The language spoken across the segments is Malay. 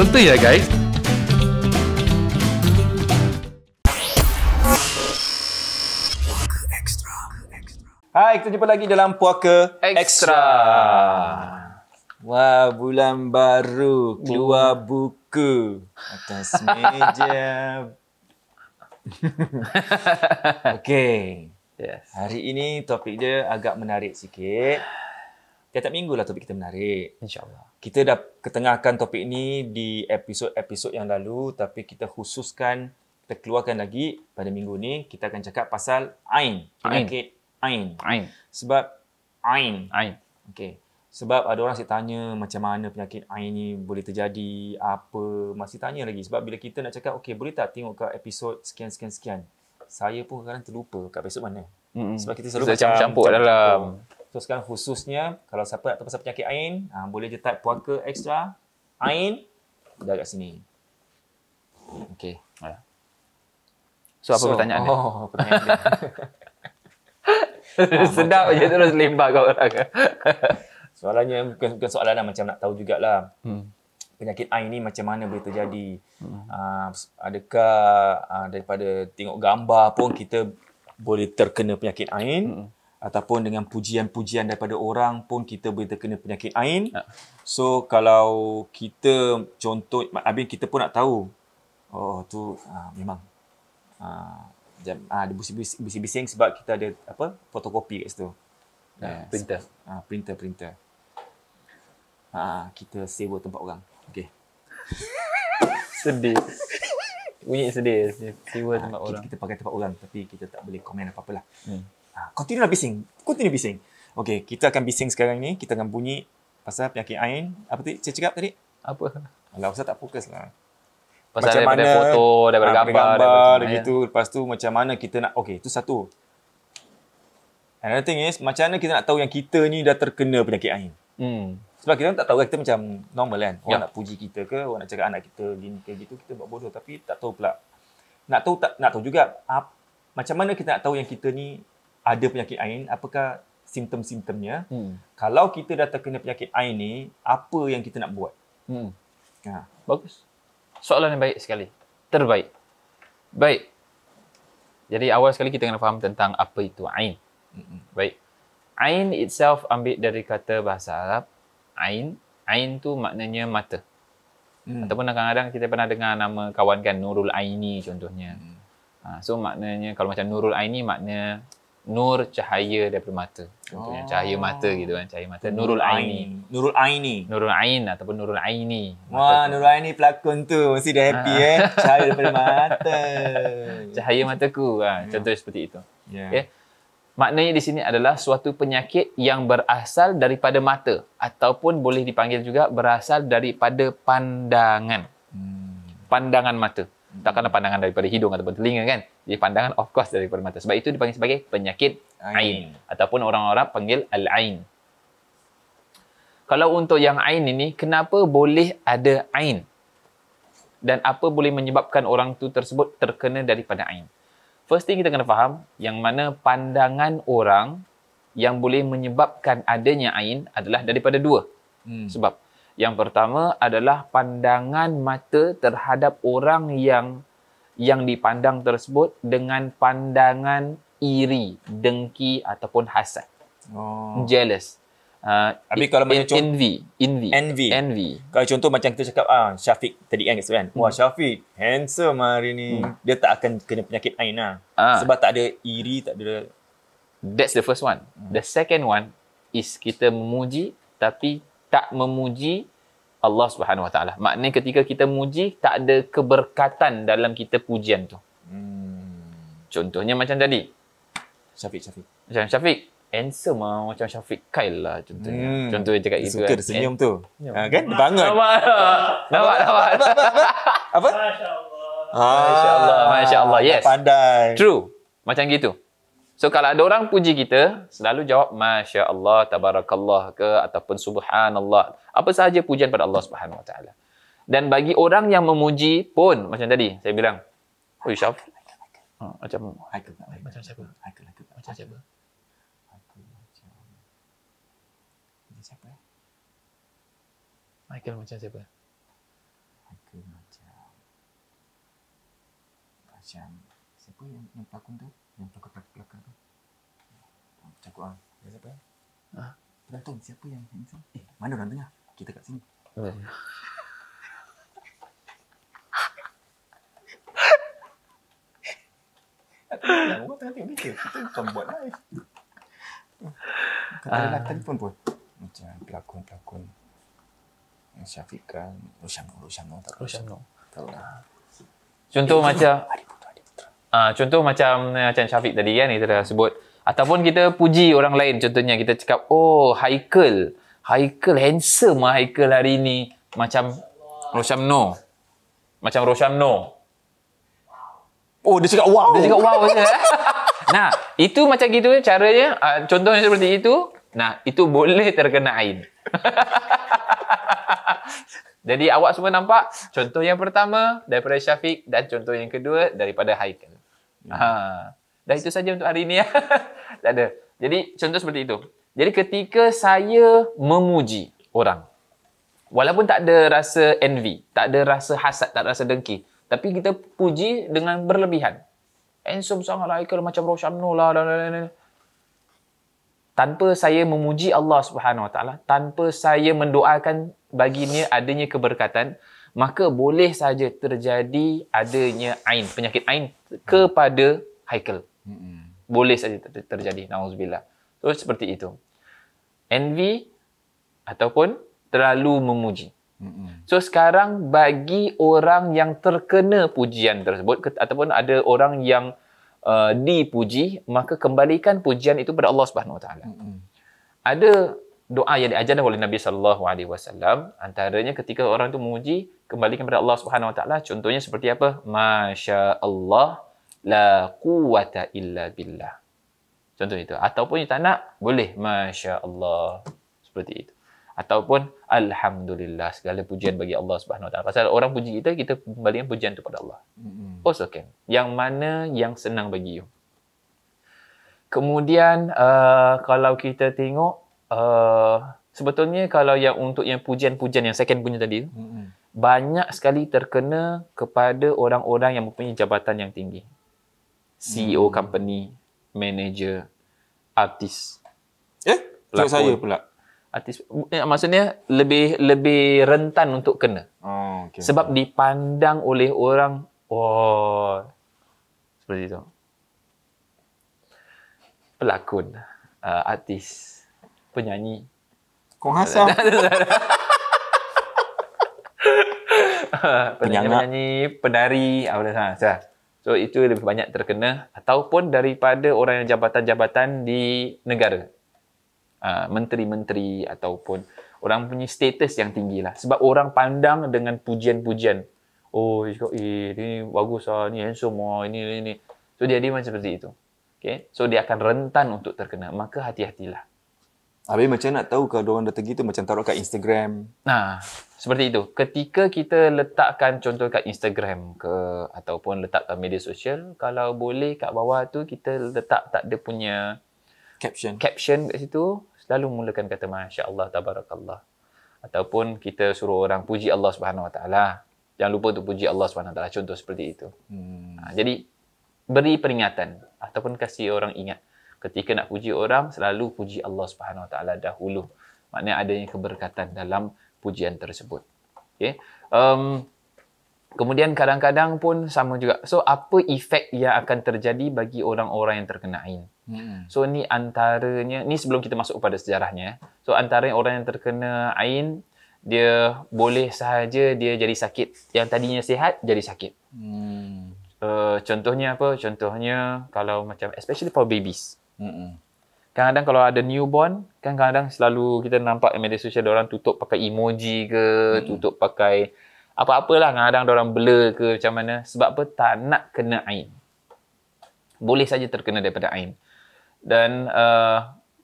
Tonton ya guys. Hai, kita jumpa lagi dalam Puaka Extra. Wah, bulan baru, keluar buku atas meja. Okey. Yes. Hari ini topik dia agak menarik sikit. Tiap minggu lah topik kita menarik. InsyaAllah. Kita dah ketengahkan topik ni di episod-episod yang lalu, tapi kita khususkan, kita keluarkan lagi pada minggu ni. Kita akan cakap pasal Ain. Penyakit Ain. Sebab Ain. Okey. Sebab ada orang asyik tanya macam mana penyakit Ain ni boleh terjadi, apa, masih tanya lagi. Sebab bila kita nak cakap, okey boleh tak tengok kat episod sekian. Saya pun kadang terlupa kat episod mana. Sebab kita selalu campur dalam. So sekarang khususnya, kalau siapa nak tahu pasal penyakit Ain, boleh je type Puaka Extra, Ain, dah kat sini. Okey. So apa pertanyaan dia? Pertanyaan dia. Sedap je terus lembak kat orang. Soalannya bukan soalan lah, macam nak tahu jugalah. Penyakit Ain ni macam mana boleh terjadi? Adakah daripada tengok gambar pun kita boleh terkena penyakit Ain? Ataupun dengan pujian-pujian daripada orang pun kita boleh terkena penyakit Ain? So kalau kita contoh, kita pun nak tahu, oh tu memang ada bising-bising sebab kita ada fotokopi kat situ. Printer. Kita sewa tempat orang. Okey. Sedih. Bunyi sedih. Sewa tempat orang. Kita pakai tempat orang tapi kita tak boleh komen apa-apalah. Continue bising. Okey, kita akan bising sekarang ni. Kita akan bunyi pasal penyakit Ain. Apa tadi saya cakap tadi? Apa? Alah, Ustaz tak fokus lah. Pasal macam daripada foto, daripada gambar begitu. Lepas tu macam mana kita nak, okey, itu satu. Another thing is, macam mana kita nak tahu yang kita ni dah terkena penyakit Ain? Sebab kita tak tahu, kita macam normal kan. Orang nak puji kita ke, orang nak cakap anak kita gini ke gitu, kita buat bodoh. Tapi tak tahu pula. Nak tahu juga, macam mana kita nak tahu yang kita ni ada penyakit Ain, apakah simptom-simptomnya. Kalau kita dah terkena penyakit Ain ni, apa yang kita nak buat? Bagus. Soalan yang baik sekali. Terbaik. Baik. Jadi awal sekali kita kena faham tentang apa itu Ain. Baik. Ain itself ambil dari kata bahasa Arab. Ain. Ain tu maknanya mata. Ataupun kadang-kadang kita pernah dengar nama kawan kan, Nurul Aini contohnya. So maknanya kalau macam Nurul Aini maknanya nur cahaya daripada mata. Contohnya cahaya mata gitu kan, cahaya mata. Nurul Aini. Nurul Ain ataupun Nurul Aini. Wah, Nurul Aini pelakon tu mesti dah happy cahaya daripada mata. Cahaya mataku. Contohnya seperti itu. Okay. Maknanya di sini adalah suatu penyakit yang berasal daripada mata ataupun boleh dipanggil juga berasal daripada pandangan. Pandangan mata. Takkanlah pandangan daripada hidung ataupun telinga kan. Jadi pandangan of course daripada mata. Sebab itu dipanggil sebagai penyakit Ain. Ataupun orang-orang panggil Al-Ain. Kalau untuk yang Ain ini, kenapa boleh ada Ain? Dan apa boleh menyebabkan orang tu tersebut terkena daripada Ain? First thing kita kena faham, yang mana pandangan orang yang boleh menyebabkan adanya Ain adalah daripada dua. Sebab yang pertama adalah pandangan mata terhadap orang yang dipandang tersebut dengan pandangan iri, dengki ataupun hasad. Jealous. Habis kalau macam envy. Kalau contoh macam kita cakap Syafiq tadi kan. Wah, Syafiq handsome hari ni. Dia tak akan kena penyakit Ain lah. Sebab tak ada iri, tak ada. That's the first one. The second one is kita memuji tapi tak memuji Allah Subhanahu Wa Taala. Maknanya ketika kita muji tak ada keberkatan dalam kita pujian tu. Contohnya macam tadi. Macam Syafiq. Handsome macam Syafiq Kyle lah contohnya. Contohnya cakap gitu kan. Suka senyum tu. Kan? Bangun. Nampak. Apa? Masya Allah. Yes. Pandai. True. Macam gitu. So kalau ada orang puji kita, selalu jawab Masya Allah, Tabarakallah ke ataupun Subhanallah. Apa sahaja pujian pada Allah Subhanahu Wa Taala. Dan bagi orang yang memuji pun macam tadi saya bilang, "Oi Syaf." Macam siapa? Macam siapa? Michael macam siapa? Macam siapa yang pelakon tu? Yang pelakon tu. Cakap ah. Siapa? Penonton siapa yang handsome? Mana orang tengah? Kita kat sini. Orang tengah tengok kita. Kita bukan buat live. Kata live telefon pun. Macam pelakon-pelakon. Syafiq kan. Rosyamno tak? Rosyamno. Tahu lah. Contoh macam Syafiq tadi kan kita dah sebut. Ataupun kita puji orang lain. Contohnya kita cakap, oh Haikal handsome lah Haikal hari ni. Macam Rosyamno. Oh, dia cakap wow. je. Nah, itu macam gitu caranya. Contohnya seperti itu. Nah, itu boleh terkena ain. Jadi awak semua nampak contoh yang pertama daripada Syafiq dan contoh yang kedua daripada Haikal. Dah itu saja untuk hari ini ya. Tak ada. Jadi contoh seperti itu. Jadi ketika saya memuji orang, walaupun tak ada rasa envy, tak ada rasa hasad, tak ada rasa dengki, tapi kita puji dengan berlebihan. Handsome sangat lah Haikal macam Rosyamno lah. Tanpa saya memuji Allah Subhanahu Wa Taala, tanpa saya mendoakan baginya adanya keberkatan, maka boleh saja terjadi adanya ain, penyakit ain kepada Haikal. Boleh saja terjadi. Nauzubillah. So seperti itu. Envy ataupun terlalu memuji. So sekarang bagi orang yang terkena pujian tersebut ataupun ada orang yang dipuji, maka kembalikan pujian itu kepada Allah Subhanahu Wa Taala. Ada doa yang diajarkan oleh Nabi sallallahu alaihi wasallam, antaranya ketika orang itu memuji, kembalikan kepada Allah Subhanahu Wa Taala. Contohnya seperti apa? Masya Allah la quwwata illa billah. Contoh itu. Ataupun tak nak, boleh Masya Allah. Seperti itu. Ataupun Alhamdulillah, segala pujian bagi Allah Subhanahu Wa Taala. Pasal orang puji kita, kita kembalikan pujian itu kepada Allah. Also can. Yang mana yang senang bagi you. Kemudian kalau kita tengok sebetulnya kalau yang untuk yang pujian-pujian yang second punya tadi banyak sekali terkena kepada orang-orang yang mempunyai jabatan yang tinggi. CEO company, manager, artis. Pelakon. Saya pula. Artis, maksudnya lebih rentan untuk kena. Okay. Sebab dipandang oleh orang, seperti itu. Pelakon, artis, penyanyi. Kong Hassan. Penyanyi, penari, so itu lebih banyak terkena. Ataupun daripada orang yang jabatan-jabatan di negara. Menteri-menteri ataupun orang punya status yang tinggi lah. Sebab orang pandang dengan pujian-pujian. Oh, ini bagus lah, ni handsome lah, ini. So, dia macam seperti itu. Okay? So, dia akan rentan untuk terkena. Maka, hati-hatilah. Habis macam nak tahu kalau orang dah tergitu, macam taruh kat Instagram. Nah, seperti itu. Ketika kita letakkan contoh kat Instagram ke, ataupun letak kat media sosial, kalau boleh kat bawah tu, kita letak tak ada punya caption kat situ, selalu mulakan kata Masya Allah, Tabarakallah. Ataupun kita suruh orang puji Allah Subhanahu Wa Taala. Jangan lupa untuk puji Allah Subhanahu Wa Taala. Contoh seperti itu. Jadi, beri peringatan. Ataupun kasih orang ingat. Ketika nak puji orang, selalu puji Allah Subhanahu Wa Taala dahulu. Maknanya adanya keberkatan dalam pujian tersebut. Okay. Kemudian kadang-kadang pun sama juga. So, apa efek yang akan terjadi bagi orang-orang yang terkena ain? So, ni antaranya, ni sebelum kita masuk kepada sejarahnya. So, antara orang yang terkena ain, dia boleh sahaja dia jadi sakit. Yang tadinya sihat, jadi sakit. Contohnya apa? Contohnya, kalau macam, especially for babies. Kadang-kadang kalau ada newborn, kan kadang-kadang selalu kita nampak media sosial orang tutup pakai emoji ke, tutup pakai apa-apalah, kadang-kadang orang blur ke macam mana. Sebab apa? Tak nak kena ain. Boleh saja terkena daripada ain. Dan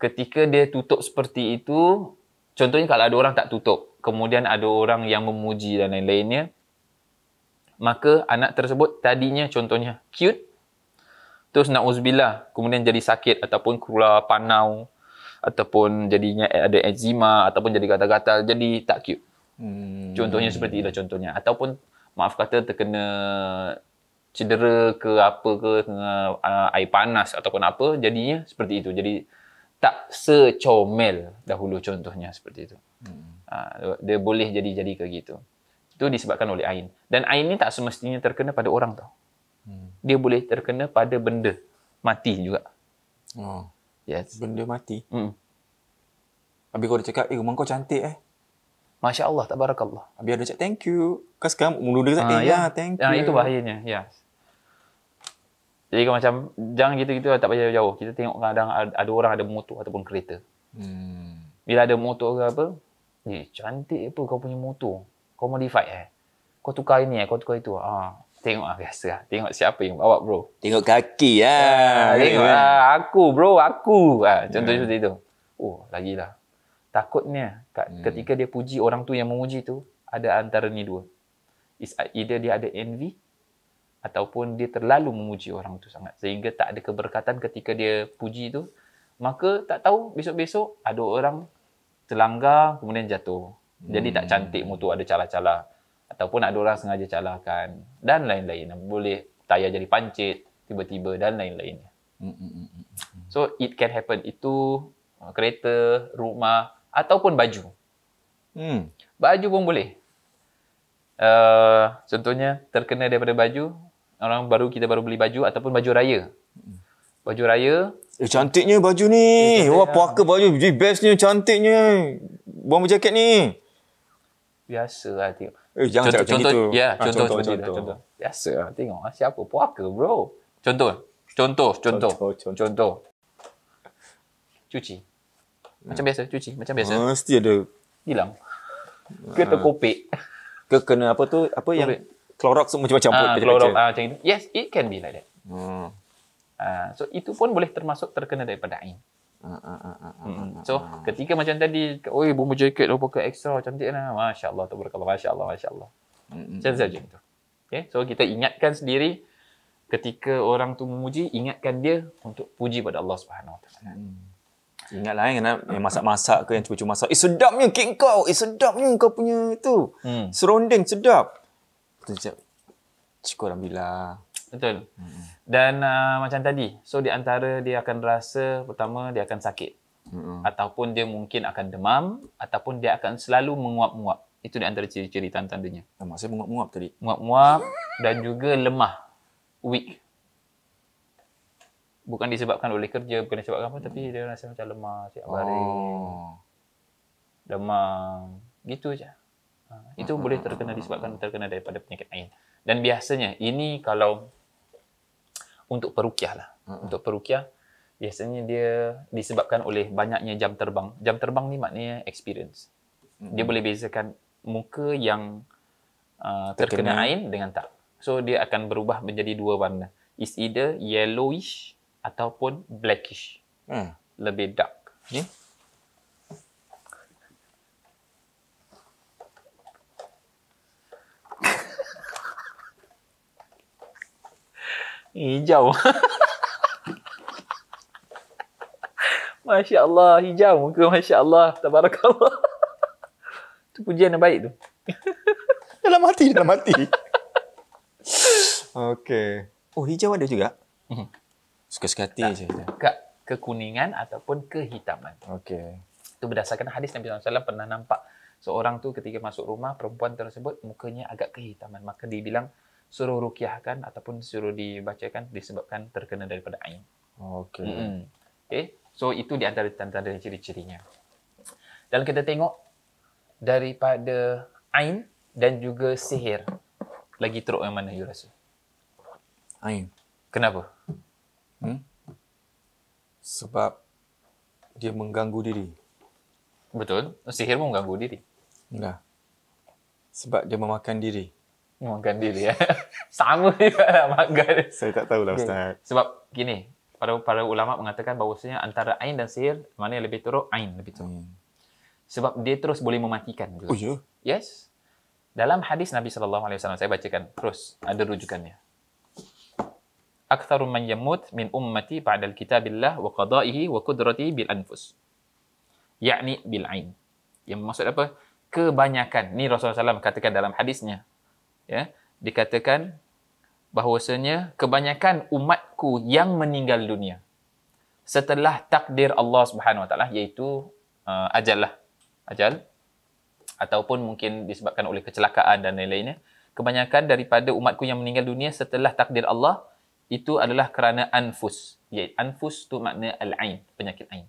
ketika dia tutup seperti itu, contohnya kalau ada orang tak tutup, kemudian ada orang yang memuji dan lain-lainnya, maka anak tersebut tadinya contohnya cute, terus na'uzubillah, kemudian jadi sakit ataupun keluar panau, ataupun jadinya ada eczema, ataupun jadi gatal-gatal, jadi tak cute. Contohnya seperti itu contohnya. Ataupun maaf kata terkena cedera ke apa ke kena air panas ataupun apa, jadinya seperti itu. Jadi tak secomel dahulu contohnya seperti itu. Dia boleh jadi ke gitu. Itu disebabkan oleh ain. Dan ain ni tak semestinya terkena pada orang tau. Dia boleh terkena pada benda mati juga. Oh. Yes. Benda mati. Habis kau dah cakap, rumah kau cantik Masya Allah, tabarakallah. Habis ada cakap, thank you. Kau sekarang mula dia kata, thank you. Itu bahayanya, yes. Jadi kau macam, jangan gitu-gitu tak payah jauh. Kita tengok kadang ada orang ada motor ataupun kereta. Bila ada motor ke apa, cantik apa kau punya motor. Kau modify Kau tukar ini kau tukar itu. Tengok biasa. Tengok siapa yang bawa bro. Tengok kaki Tengok aku bro, aku. Contohnya seperti itu. Lagilah. Takutnya ketika dia puji orang tu yang memuji tu, ada antara ni dua. Either dia ada envy ataupun dia terlalu memuji orang tu sangat sehingga tak ada keberkatan ketika dia puji tu. Maka tak tahu besok-besok ada orang terlanggar kemudian jatuh. Jadi tak cantik motor, ada calah-calah. Ataupun ada orang sengaja calahkan. Dan lain-lain. Boleh tayar jadi pancit tiba-tiba dan lain-lainnya. So, it can happen. Itu kereta, rumah ataupun baju. Baju pun boleh. Contohnya, terkena daripada baju. Kita baru beli baju ataupun baju raya. Baju raya. Cantiknya baju ni. Wah, puaka baju. Bestnya, cantiknya. Buang berjaket ni. Biasalah tengok. Jangan cakap macam gitu. Ya, contoh. Biasalah tengok. Siapa puaka bro? Contoh. Cuci. Macam biasa, cuci. Macam biasa. Mesti ada. Hilang. Ke terkopek. Ke kena apa tu? Apa yang Clorox macam-macam pun. Clorox macam itu. Yes, it can be like that. So, itu pun boleh termasuk terkena daripada ain. So, ketika macam tadi, bomba jaket dah pakai extra, cantik lah. Masya Allah, tabarakallah, Masya Allah. Macam saja itu. Okay? So, kita ingatkan sendiri, ketika orang tu memuji, ingatkan dia untuk puji pada Allah Subhanahu Wa Taala. Ingatlah yang masak-masak ke, yang cuba-cuba masak. Sedapnya kek kau. Sedapnya kau punya tu. Serondeng sedap. Syukur Alhamdulillah. Betul. Dan macam tadi, so di antara dia akan rasa, pertama dia akan sakit. Ataupun dia mungkin akan demam, ataupun dia akan selalu menguap-nguap. Itu di antara ciri-ciri tanda-tandanya. Maksudnya menguap-nguap tadi? Menguap-nguap dan juga lemah. Weak. Bukan disebabkan oleh kerja, bukan disebabkan apa, tapi dia rasa macam lemah, siap baring. Demam. Gitu je. Itu boleh disebabkan daripada penyakit ain. Dan biasanya, ini kalau untuk peruqyah lah. Untuk peruqyah, biasanya dia disebabkan oleh banyaknya jam terbang. Jam terbang ni maknanya experience. Dia boleh bezakan muka yang terkena ain dengan tak. So, dia akan berubah menjadi dua warna. It's either yellowish ataupun blackish. Lebih dark. Okay? Hijau. Masya Allah, hijau muka. Masya Allah, tabarakallah. Itu pujian yang baik tu. Dalam hati. Okey. Oh, hijau ada juga? Suka-suka hati je. Kekuningan ataupun kehitaman. Okey. Itu berdasarkan hadis Nabi SAW pernah nampak seorang tu ketika masuk rumah, perempuan tersebut mukanya agak kehitaman. Maka dia bilang, suruh ruqyahkan ataupun suruh dibacakan disebabkan terkena daripada ain. Okey. Okay. So, itu di antara tanda-tanda ciri-cirinya. Dan kita tengok daripada ain dan juga sihir. Lagi teruk yang mana you rasa? Ain. Kenapa? Sebab dia mengganggu diri. Betul. Sihir pun mengganggu diri. Enggak. Sebab dia memakan diri. Memakan diri ya. Sama juga nak makan. Saya tak tahulah Ustaz. Sebab gini, para ulama mengatakan bahawasanya antara ain dan sihir, mana yang lebih teruk? Ain lebih teruk. Sebab dia terus boleh mematikan juga. Oh ya? Yes. Dalam hadis Nabi SAW, saya bacakan terus, ada rujukannya. Aktsaru man yamut min ummati ba'dal kitabillah wa qada'ihi wa qudratihi bil anfus. Yakni bil ain. Yang maksud apa? Kebanyakan. Ni Rasulullah SAW katakan dalam hadisnya. Ya, dikatakan bahawasanya kebanyakan umatku yang meninggal dunia setelah takdir Allah Subhanahu Wa Taala, iaitu ajal lah. Ajal ataupun mungkin disebabkan oleh kecelakaan dan lain-lainnya. Kebanyakan daripada umatku yang meninggal dunia setelah takdir Allah itu adalah kerana anfus. Iaitu anfus tu makna al-ain, penyakit ain.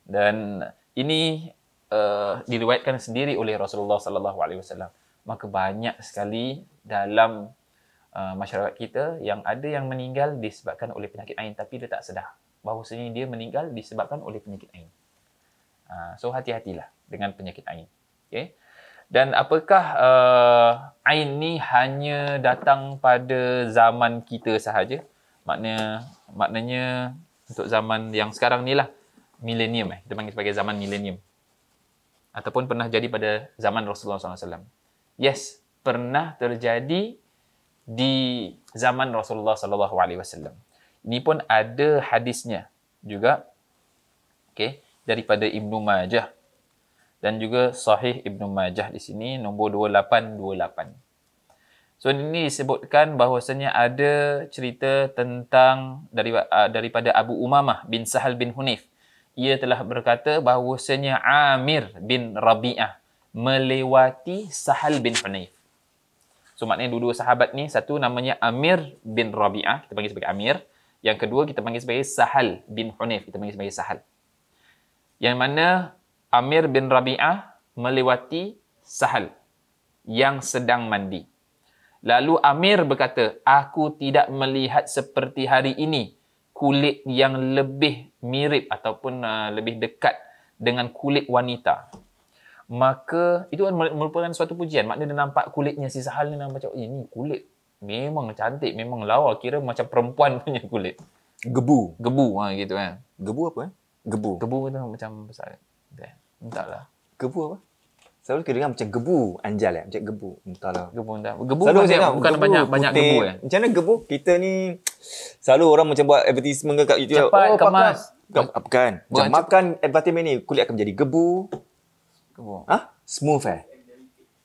Dan ini diriwayatkan sendiri oleh Rasulullah sallallahu alaihi wasallam. Maka banyak sekali dalam masyarakat kita yang ada yang meninggal disebabkan oleh penyakit ain tapi dia tak sedar bahawasanya dia meninggal disebabkan oleh penyakit ain. So hati-hatilah dengan penyakit ain. Okay? Dan apakah ain ni hanya datang pada zaman kita sahaja? Maknanya untuk zaman yang sekarang ni lah, milenium kita panggil sebagai zaman milenium. Ataupun pernah jadi pada zaman Rasulullah SAW. Yes, pernah terjadi di zaman Rasulullah SAW. Ini pun ada hadisnya juga, okay, daripada Ibnu Majah dan juga Sahih Ibnu Majah di sini nombor 2828. So ini disebutkan bahawasanya ada cerita tentang daripada Abu Umamah bin Sahal bin Hunayf. Ia telah berkata bahawasanya Amir bin Rabi'ah melewati Sahal bin Hunayf. So maknanya dua-dua sahabat ni, satu namanya Amir bin Rabi'ah, kita panggil sebagai Amir. Yang kedua kita panggil sebagai Sahal bin Hunayf, kita panggil sebagai Sahal. Yang mana Amir bin Rabi'ah melewati Sahal yang sedang mandi. Lalu Amir berkata, aku tidak melihat seperti hari ini kulit yang lebih mirip ataupun lebih dekat dengan kulit wanita. Maka itu merupakan suatu pujian. Maknanya dia nampak kulitnya si Sahal ni nampak macam, ni kulit memang cantik, memang lawa, kira macam perempuan punya kulit. Gebu Gitu kan. Gebu apa? Gebu tu macam besar. Entahlah. Gebu apa? Selalu kira macam gebu anjal macam gebu. Entahlah. Gebu bukan banyak gebu Macam mana gebu? Kita ni selalu orang macam buat advertisement kat itu. Cepat kemas. Bukan. Macam makan advertisement ni kulit akan menjadi gebu. Smooth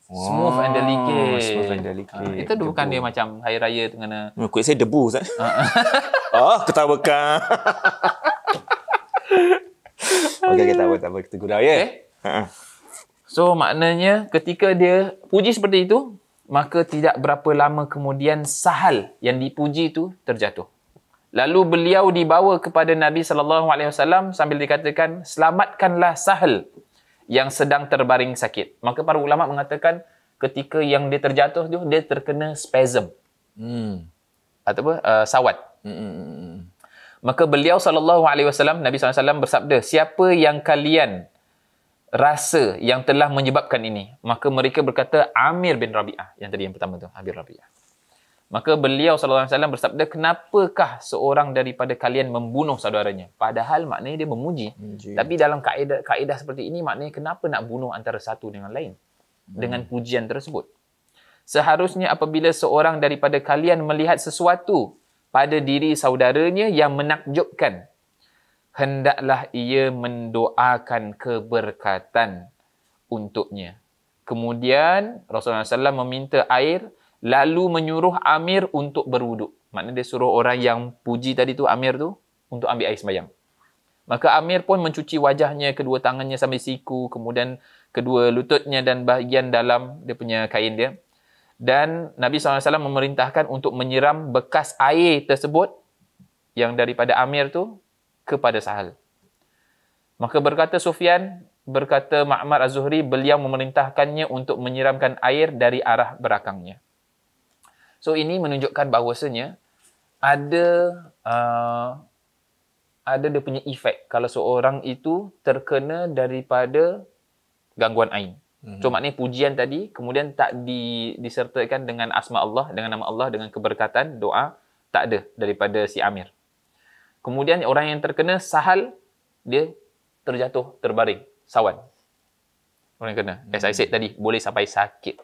Smooth and delicate. Smooth and delicate. Itu bukan dia macam hari raya tu kena. Kulit saya debu Ustaz. Ketawakan. Okey, tak apa. Kita gurau ya. So maknanya ketika dia puji seperti itu, maka tidak berapa lama kemudian Sahal yang dipuji itu terjatuh. Lalu beliau dibawa kepada Nabi SAW sambil dikatakan, selamatkanlah Sahal yang sedang terbaring sakit. Maka para ulama mengatakan ketika yang dia terjatuh tu, dia terkena spasm. Atau sawat. Maka beliau SAW, Nabi SAW bersabda, siapa yang kalian rasa yang telah menyebabkan ini? Maka mereka berkata, Amir bin Rabi'ah. Yang tadi yang pertama tu, Amir Rabi'ah. Maka beliau SAW bersabda, kenapakah seorang daripada kalian membunuh saudaranya? Padahal maknanya dia memuji. Tapi dalam kaedah seperti ini, maknanya kenapa nak bunuh antara satu dengan lain? Dengan pujian tersebut. Seharusnya apabila seorang daripada kalian melihat sesuatu pada diri saudaranya yang menakjubkan, hendaklah ia mendoakan keberkatan untuknya. Kemudian Rasulullah SAW meminta air, lalu menyuruh Amir untuk berwuduk. Maknanya dia suruh orang yang puji tadi tu, Amir tu, untuk ambil air sembahyang. Maka Amir pun mencuci wajahnya, kedua tangannya sampai siku, kemudian kedua lututnya dan bahagian dalam dia punya kain dia. Dan Nabi SAW memerintahkan untuk menyiram bekas air tersebut yang daripada Amir tu kepada Sahal. Maka berkata Sufyan, berkata Ma'mar Az-Zuhri, beliau memerintahkannya untuk menyiramkan air dari arah belakangnya. So ini menunjukkan bahawasanya ada dia punya efek kalau seorang itu terkena daripada gangguan ain. So maknanya pujian tadi kemudian tak disertakan dengan asma Allah, dengan nama Allah, dengan keberkatan, doa, tak ada daripada si Amir. Kemudian orang yang terkena Sahal, dia terjatuh, terbaring, sawan. Orang yang kena. As I said tadi, boleh sampai sakit.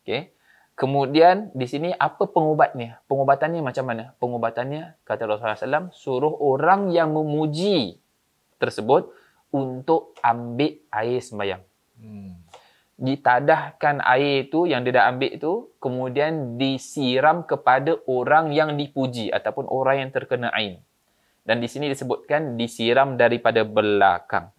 Okay. Kemudian di sini apa pengubatnya? Pengubatannya macam mana? Pengubatannya, kata Rasulullah SAW, suruh orang yang memuji tersebut untuk ambil air sembahyang. ditadahkan air tu yang dia dah ambil tu, kemudian disiram kepada orang yang dipuji ataupun orang yang terkena ain. Dan di sini disebutkan disiram daripada belakang.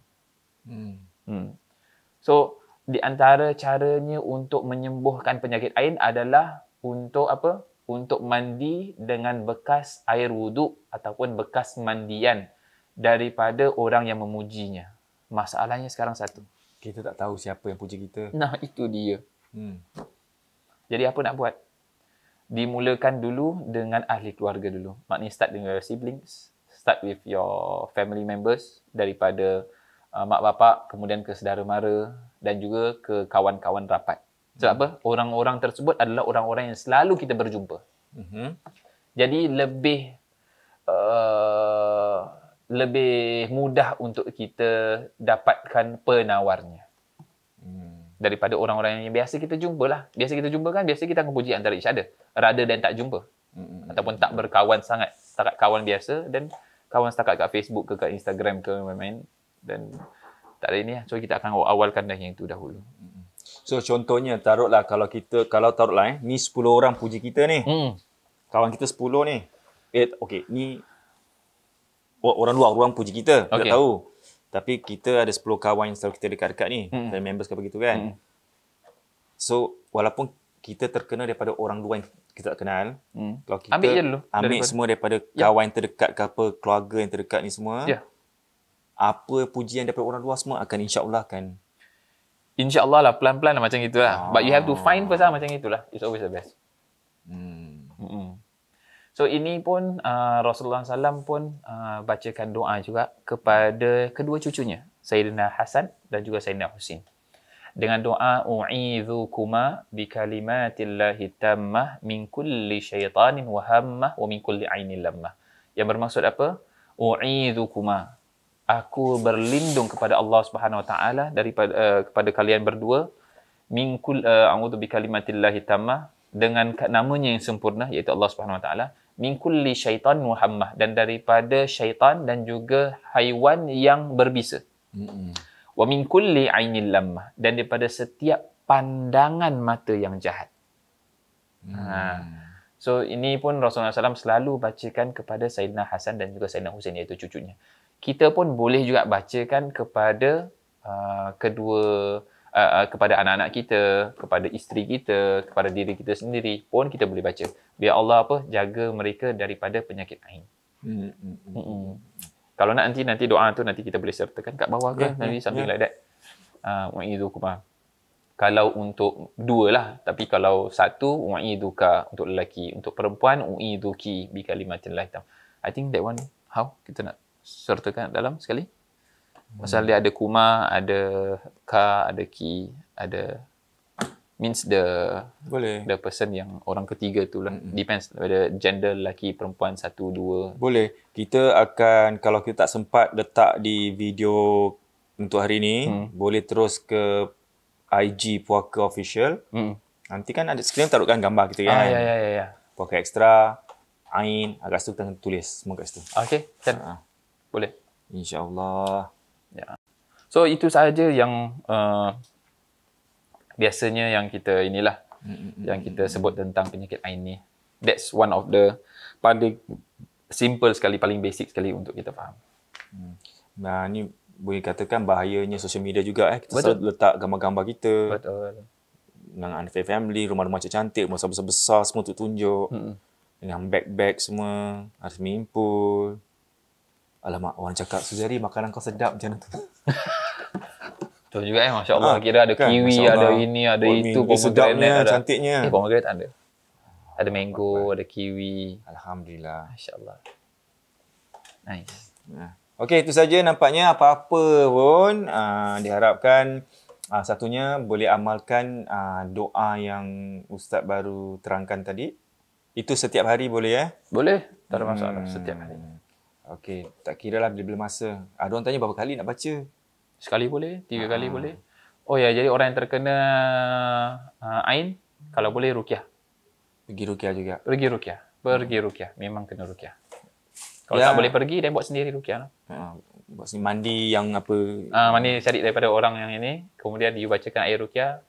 So, di antara caranya untuk menyembuhkan penyakit ain adalah untuk apa? Untuk mandi dengan bekas air wuduk ataupun bekas mandian daripada orang yang memujinya. Masalahnya sekarang satu. Kita tak tahu siapa yang puji kita. Nah, itu dia. Jadi apa nak buat? Dimulakan dulu dengan ahli keluarga dulu. Maknanya start dengan your siblings, start with your family members, daripada mak bapak, kemudian ke saudara mara dan juga ke kawan-kawan rapat. Sebab apa? Orang-orang tersebut adalah orang-orang yang selalu kita berjumpa. Jadi lebih mudah untuk kita dapatkan penawarnya. Daripada orang-orang yang biasa kita jumpa lah. Biasa kita jumpa kan, biasa kita akan puji antara each other. Rather than tak jumpa. Ataupun tak berkawan sangat. Setakat kawan biasa dan kawan setakat kat Facebook ke kat Instagram ke main-main. Dan tak ada ni lah. So kita akan awalkan dah yang itu dahulu. So contohnya taruhlah taruhlah ni 10 orang puji kita ni. Kawan kita 10 ni. Okey, ni orang luar orang puji kita, kita tahu. Tapi kita ada 10 kawan yang selalu kita dekat-dekat ni, dan members ke begitu kan. So walaupun kita terkenal daripada orang luar yang kita tak kenal, kalau kita ambil je dulu ambil semua daripada kawan yang terdekat ke apa, keluarga yang terdekat ni semua, apa pujian daripada orang luar semua akan insya-Allah kan. InsyaAllah lah, pelan-pelan lah macam itulah. But you have to find first lah macam itulah. It's always the best. So ini pun Rasulullah SAW pun bacakan doa juga kepada kedua cucunya, Sayyidina Hasan dan juga Sayyidina Husin. Dengan doa u'idhukuma bikalimatillahi tammah min kulli syaitanin wa hammah wa min kulli ainin lammah. Yang bermaksud apa? U'idhukuma. Aku berlindung kepada Allah Subhanahu Wa Taala daripada kepada kalian berdua min kull a'udzu bikalimatillahi tammah, dengan namanya yang sempurna iaitu Allah Subhanahu Wa Taala, min kulli syaitan muhammah, dan daripada syaitan dan juga haiwan yang berbisa. Wa min kulli ainil lammah, dan daripada setiap pandangan mata yang jahat. So ini pun Rasulullah SAW selalu bacakan kepada Sayyidina Hasan dan juga Sayyidina Husin, iaitu cucunya. Kita pun boleh juga bacakan kepada kepada anak-anak kita, kepada isteri kita, kepada diri kita sendiri pun kita boleh baca. Biar Allah jaga mereka daripada penyakit ain. Kalau nanti doa tu nanti kita boleh sertakan kat bawah ke, nanti something like that. Wa'idzukum. Kalau untuk dua lah, tapi kalau satu wa'idzuka untuk lelaki, untuk perempuan wa'idzuki bi kalimatillah. I think that one how kita nak sertakan dalam sekali. Pasal dia ada kuma, ada ka, ada ki, ada means the person yang orang ketiga tu lah. Depends pada gender, lelaki, perempuan, satu, dua. Boleh. Kita akan, kalau kita tak sempat letak di video untuk hari ni, boleh terus ke IG Puaka Official. Nanti kan ada screen taruhkan gambar kita kan. Ya. Puaka Extra, Ain, agak situ kita akan tulis semua kat situ. Okey, kan. Boleh. InsyaAllah. Ya. So itu sahaja yang biasanya yang kita inilah yang kita sebut tentang penyakit ain ni. That's one of the paling simple sekali, paling basic sekali untuk kita faham. Nah, ni boleh katakan bahayanya social media juga kita selalu letak gambar-gambar kita. Betul. Dengan unfair family, rumah-rumah cantik, rumah besar-besar semua untuk tunjuk. Dengan bag-bag semua, ada swimming pool. Alamak, orang cakap, Suzari, makanan kau sedap macam mana tu? Betul juga Masya Allah. Kira ada kan, kiwi, ada ini, ada itu. Sedapnya, cantiknya. Pomegranate ada. Ada mango, ada kiwi. Alhamdulillah. Masya Allah. Nice. Okey, itu saja nampaknya. Apa-apa pun diharapkan satunya boleh amalkan doa yang Ustaz baru terangkan tadi. Itu setiap hari boleh ya? Boleh. Tak ada masalah. Setiap hari. Okey, tak kira lah bila-bila masa. Ada orang tanya berapa kali nak baca? Sekali boleh, 3 kali boleh. Oh ya, jadi orang yang terkena ain, kalau boleh ruqyah. Pergi ruqyah juga? Pergi ruqyah. Memang kena ruqyah. Kalau tak boleh pergi, dan buat sendiri ruqyah. Buat sendiri mandi yang apa? Mandi cari daripada orang yang ini, kemudian you bacakan air ruqyah,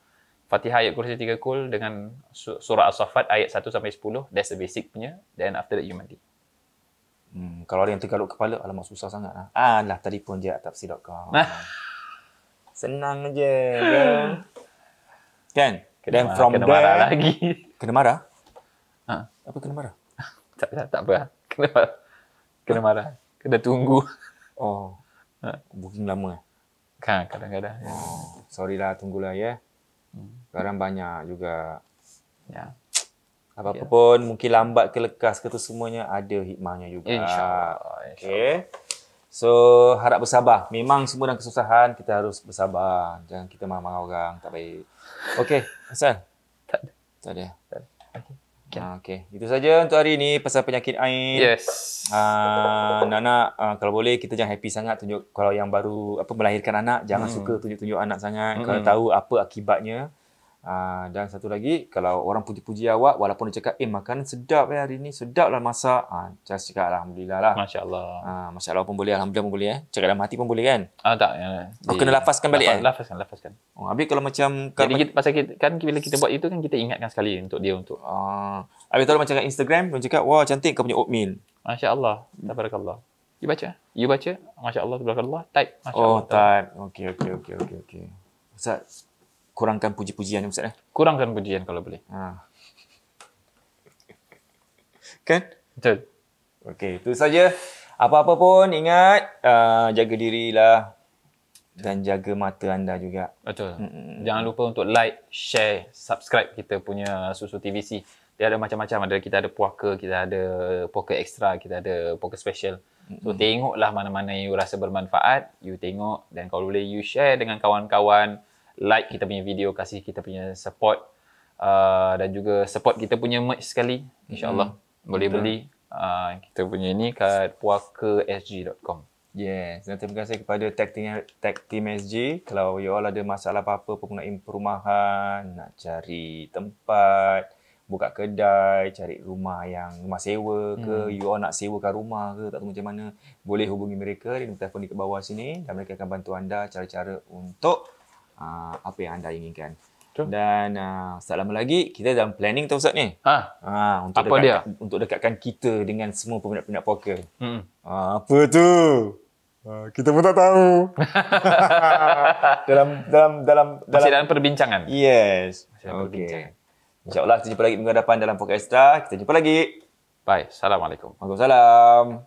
Fatihah ayat kursi 3 kul dengan surah As-Saffat ayat 1 sampai 10. That's the basic punya. Then after that you mandi. Kalau ada yang tergaluk kepala, alamak susah sangat lah. Lah tadi pun je tafsir.com. Senang je. Kan? Dan from kena there. marah lagi. Kena marah? Ha? Apa kena marah? Tak apa. Kena marah. Kena tunggu. Oh. Booking lama. Kan kadang-kadang. Sorry lah, tunggulah ya. Sekarang banyak juga. Ya. Apa-apa pun, mungkin lambat ke lekas ke tu semuanya ada hikmahnya juga. InsyaAllah. Okay. So, harap bersabar. Memang semua dalam kesusahan, kita harus bersabar. Jangan kita marah-marah orang. Tak baik. Okay, Hasan? Tak ada. Tak ada. Okay. Okay. Itu saja untuk hari ini pasal penyakit ain. Yes. Anak-anak, kalau boleh kita jangan happy sangat tunjuk. Kalau yang baru melahirkan anak, jangan suka tunjuk-tunjuk anak sangat. Kalau tahu apa akibatnya. Dan satu lagi, kalau orang puji-puji awak, walaupun dia cakap, makanan sedap hari ni, sedap lah masak. Just cakap Alhamdulillah lah. Masya Allah. Masya Allah pun boleh, Alhamdulillah pun boleh. Cakap dalam hati pun boleh kan? Tak. Kena lafazkan balik Lafazkan. Habis kalau macam... Jadi pasal kita, kan bila kita buat itu kan kita ingatkan sekali untuk dia untuk. Habis kalau macam kat Instagram, dia cakap, wah cantik kau punya oatmeal. Masya Allah. Tabarakallah. You baca. Masya Allah. Tabarakallah. Type. Masya Allah. Type. Okay. Ustaz, kurangkan puji-pujian Ustaz. Kurangkan pujian kalau boleh. Kan? Betul. Okey, itu saja. Apa-apa pun ingat jaga dirilah dan jaga mata anda juga. Betul. Jangan lupa untuk like, share, subscribe kita punya Susu TVC. Dia ada macam-macam. Kita ada puaka, kita ada puaka extra, kita ada puaka special. So tengoklah mana-mana yang you rasa bermanfaat, you tengok, dan kalau boleh you share dengan kawan-kawan. Like kita punya video, kasih kita punya support, dan juga support kita punya merch sekali, insyaAllah. Boleh beli kita punya ni kat puakasg.com. Yes, dan terima kasih kepada Tech Team SG. Kalau you all ada masalah apa-apa mengenai perumahan, nak cari tempat, buka kedai, cari rumah sewa ke, you all nak sewakan rumah ke, tak tahu macam mana, boleh hubungi mereka di nombor telefon di bawah sini dan mereka akan bantu anda cara-cara untuk apa yang anda inginkan. Dan tak lama lagi kita dalam planning tau Ustaz ni. Untuk dekatkan kita dengan semua peminat-peminat poker. Apa tu? Kita pun tak tahu. dalam perbincangan. Yes. Okey. InsyaAllah kita jumpa lagi minggu depan dalam Poker Extra. Kita jumpa lagi. Bye. Assalamualaikum. Waalaikumsalam.